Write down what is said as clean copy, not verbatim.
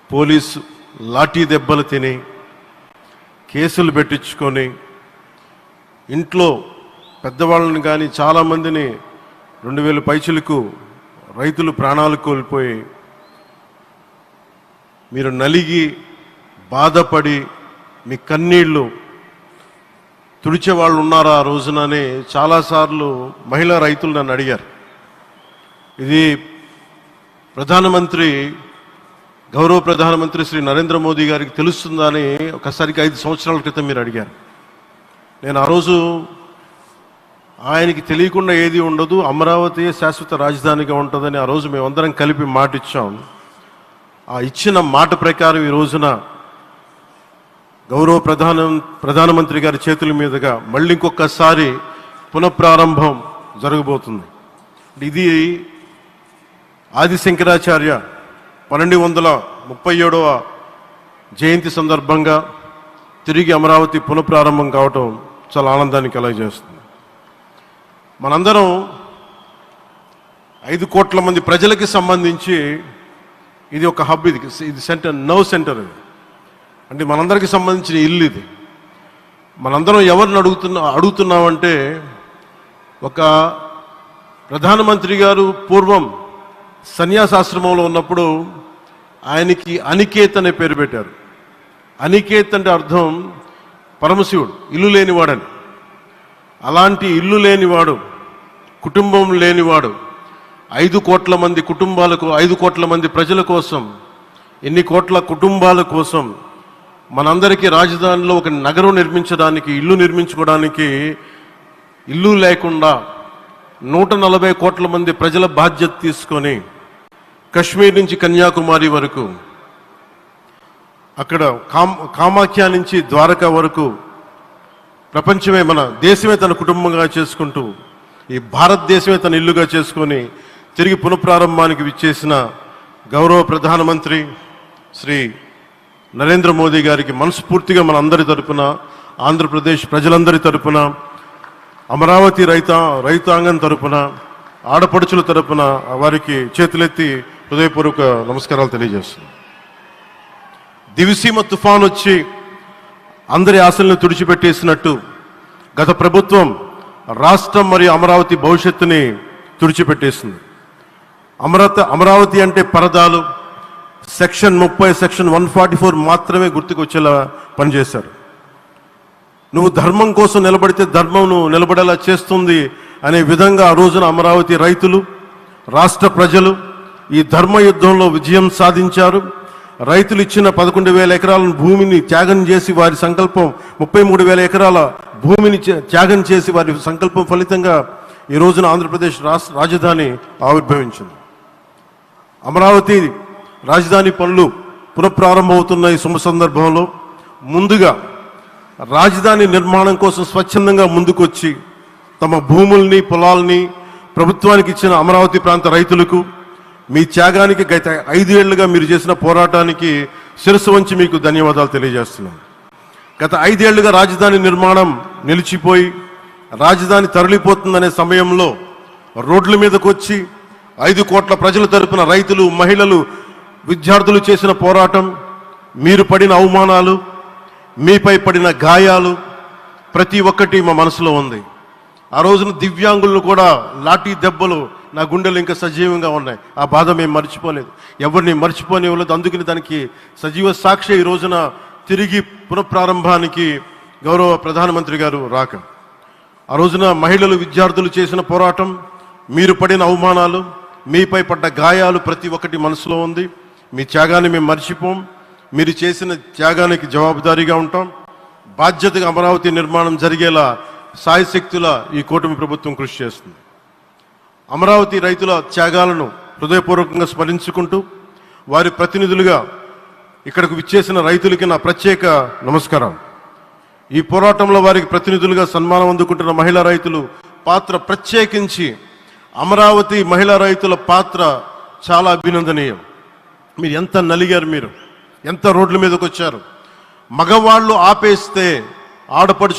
Police lathi దెబ్బలు తిని కేసులు పెట్టించుకొని ఇంట్లో పెద్దవాళ్ళని కానీ చాలామందిని 2000 పైచులకు రైతులు ప్రాణాలు కోల్పోయి మీరు నలిగి బాధపడి మీ కన్నీళ్ళు తుడిచే వాళ్ళు ఉన్నారా ఆ రోజునని చాలాసార్లు మహిళా రైతులు నన్ను అడిగారు. ఇది గౌరవ ప్రధానమంత్రి శ్రీ నరేంద్ర మోదీ గారికి తెలుస్తుందని ఒకసారికి 5 సంవత్సరాల క్రితం మీరు అడిగారు. నేను ఆ రోజు ఆయనకి తెలియకుండా ఏది ఉండదు, అమరావతి శాశ్వత రాజధానిగా ఉంటుందని ఆ రోజు మేమందరం కలిపి మాట ఇచ్చాం. ఆ ఇచ్చిన మాట ప్రకారం ఈ రోజున గౌరవ ప్రధానమంత్రి గారి చేతుల మీదుగా మళ్ళీ ఇంకొకసారి పునఃప్రారంభం జరగబోతుంది. ఇది ఆది శంకరాచార్య 1237వ జయంతి సందర్భంగా తిరిగి అమరావతి పునఃప్రారంభం కావటం చాలా ఆనందాన్ని కలగజేస్తుంది. మనందరం 5 కోట్ల మంది ప్రజలకి సంబంధించి ఇది ఒక హబ్, ఇది సెంటర్, నర్వ్ సెంటర్. ఇది అంటే మనందరికీ సంబంధించిన ఇల్లు. ఇది మనందరం ఎవరిని అడుగుతున్నామంటే, ఒక ప్రధానమంత్రి గారు పూర్వం సన్యాసాశ్రమంలో ఉన్నప్పుడు ఆయనకి అనికేత్ అనే పేరు పెట్టారు. అనికేత్ అంటే అర్థం పరమశివుడు, ఇల్లు లేనివాడని. అలాంటి ఇల్లు లేనివాడు, కుటుంబం లేనివాడు 5 కోట్ల మంది కుటుంబాలకు, 5 కోట్ల మంది ప్రజల కోసం, ఎన్ని కోట్ల కుటుంబాల కోసం మనందరికీ రాజధానిలో ఒక నగరం నిర్మించడానికి, ఇల్లు నిర్మించుకోవడానికి ఇల్లు లేకుండా 140 కోట్ల మంది ప్రజల బాధ్యత తీసుకొని కశ్మీర్ నుంచి కన్యాకుమారి వరకు, అక్కడ కామాఖ్య నుంచి ద్వారకా వరకు ప్రపంచమే, మన దేశమే తన కుటుంబంగా చేసుకుంటూ ఈ భారతదేశమే తన ఇల్లుగా చేసుకొని తిరిగి పునఃప్రారంభానికి విచ్చేసిన గౌరవ ప్రధానమంత్రి శ్రీ నరేంద్ర మోదీ గారికి మనస్ఫూర్తిగా మన అందరి తరపున, ఆంధ్రప్రదేశ్ ప్రజలందరి తరపున, అమరావతి రైతాంగం తరపున, ఆడపడుచుల తరపున వారికి చేతులెత్తి హృదయపూర్వక నమస్కారాలు తెలియజేస్తున్నాను. దివిసీమ తుఫాన్ వచ్చి అందరి ఆశలను తుడిచిపెట్టేసినట్టు గత ప్రభుత్వం రాష్ట్రం మరియు అమరావతి భవిష్యత్తుని తుడిచిపెట్టేసింది. అమరావతి అంటే పరదాలు, సెక్షన్ 30, సెక్షన్ 144 మాత్రమే గుర్తుకొచ్చేలా పనిచేశారు. నువ్వు ధర్మం కోసం నిలబడితే ధర్మం నువ్వు నిలబడేలా చేస్తుంది అనే విధంగా ఆ రోజున అమరావతి రైతులు, రాష్ట్ర ప్రజలు ఈ ధర్మ యుద్ధంలో విజయం సాధించారు. రైతులు ఇచ్చిన 11,000 ఎకరాల భూమిని త్యాగం చేసి, వారి సంకల్పం 33,000 ఎకరాల భూమిని త్యాగం చేసి వారి సంకల్పం ఫలితంగా ఈ రోజున ఆంధ్రప్రదేశ్ రాజధాని ఆవిర్భవించింది. అమరావతి రాజధాని పనులు పునఃప్రారంభమవుతున్న ఈ శుభ సందర్భంలో ముందుగా రాజధాని నిర్మాణం కోసం స్వచ్ఛందంగా ముందుకొచ్చి తమ భూముల్ని, పొలాల్ని ప్రభుత్వానికి ఇచ్చిన అమరావతి ప్రాంత రైతులకు, మీ త్యాగానికి, గత 5 ఏళ్లుగా మీరు చేసిన పోరాటానికి శిరస్సు వంచి మీకు ధన్యవాదాలు తెలియజేస్తున్నాను. గత 5 ఏళ్లుగా రాజధాని నిర్మాణం నిలిచిపోయి రాజధాని తరలిపోతుందనే సమయంలో రోడ్ల మీదకు వచ్చి 5 కోట్ల ప్రజల తరపున రైతులు, మహిళలు, విద్యార్థులు చేసిన పోరాటం, మీరు పడిన అవమానాలు, మీపై పడిన గాయాలు ప్రతి ఒక్కటి మా మనసులో ఉంది. ఆ రోజున దివ్యాంగులను కూడా లాఠీ దెబ్బలు నా గుండెలు ఇంకా సజీవంగా ఉన్నాయి. ఆ బాధ మేము మర్చిపోలేదు, ఎవరిని మర్చిపోనివ్వలేదు. అందుకని దానికి సజీవ సాక్షి ఈ రోజున తిరిగి పునఃప్రారంభానికి గౌరవ ప్రధానమంత్రి గారు రాక, ఆ రోజున మహిళలు, విద్యార్థులు చేసిన పోరాటం, మీరు పడిన అవమానాలు, మీపై పడ్డ గాయాలు ప్రతి ఒక్కటి మనసులో ఉంది. మీ త్యాగాన్ని మేము మర్చిపోం. మీరు చేసిన త్యాగానికి జవాబుదారీగా ఉంటాం. బాధ్యతగా అమరావతి నిర్మాణం జరిగేలా సాయశక్తుల ఈ కూటమి ప్రభుత్వం కృషి చేస్తుంది. అమరావతి రైతుల త్యాగాలను హృదయపూర్వకంగా స్మరించుకుంటూ వారి ప్రతినిధులుగా ఇక్కడకు విచ్చేసిన రైతులకి నా ప్రత్యేక నమస్కారం. ఈ పోరాటంలో వారికి ప్రతినిధులుగా సన్మానం అందుకుంటున్న మహిళా రైతులు పాత్ర, ప్రత్యేకించి అమరావతి మహిళా రైతుల పాత్ర చాలా అభినందనీయం. మీరు ఎంత నలిగారు, మీరు ఎంత రోడ్ల మీదకి వచ్చారు. మగవాళ్ళు ఆపేస్తే ఆడపడుచులు